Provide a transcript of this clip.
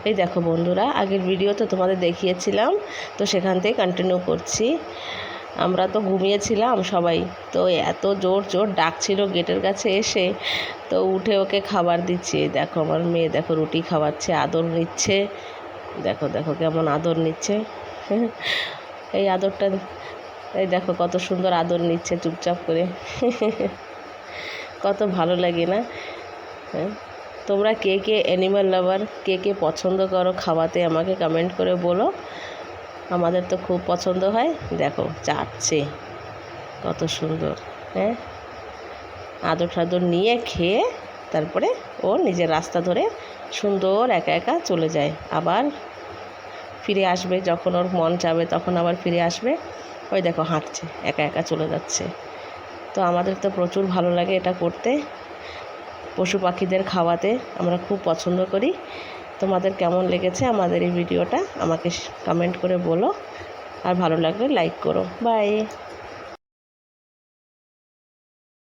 এই দেখো বন্ধুরা, আগের ভিডিওতে তোমাদের দেখিয়েছিলাম, তো সেখান থেকে কন্টিনিউ করছি। আমরা তো ঘুমিয়েছিলাম সবাই, তো এত জোর জোর ডাকছিল গেটের কাছে এসে, তো উঠে ওকে খাবার দিচ্ছি। দেখো আমার মেয়ে, দেখো রুটি খাওয়াচ্ছে, আদর নিচ্ছে, দেখো দেখো কেমন আদর নিচ্ছে। এই আদরটা, এই দেখো কত সুন্দর আদর নিচ্ছে চুপচাপ করে। কত ভালো লাগে না? হ্যাঁ, তোমরা কে কে অ্যানিম্যাল লাভার, কে কে পছন্দ করো খাওয়াতে, আমাকে কমেন্ট করে বলো। আমাদের তো খুব পছন্দ হয়। দেখো চাটছে কত সুন্দর। হ্যাঁ, আদর টাদর নিয়ে খেয়ে তারপরে ও নিজের রাস্তা ধরে সুন্দর একা একা চলে যায়। আবার ফিরে আসবে যখন ওর মন চাবে, তখন আবার ফিরে আসবে। ওই দেখো হাঁটছে, একা একা চলে যাচ্ছে। তো আমাদের তো প্রচুর ভালো লাগে এটা করতে, পশু পাখিদের খাওয়াতে আমরা খুব পছন্দ করি। তোমাদের কেমন লেগেছে আমাদের এই ভিডিওটা আমাকে কমেন্ট করে বলো, আর ভালো লাগলে লাইক করো। বাই।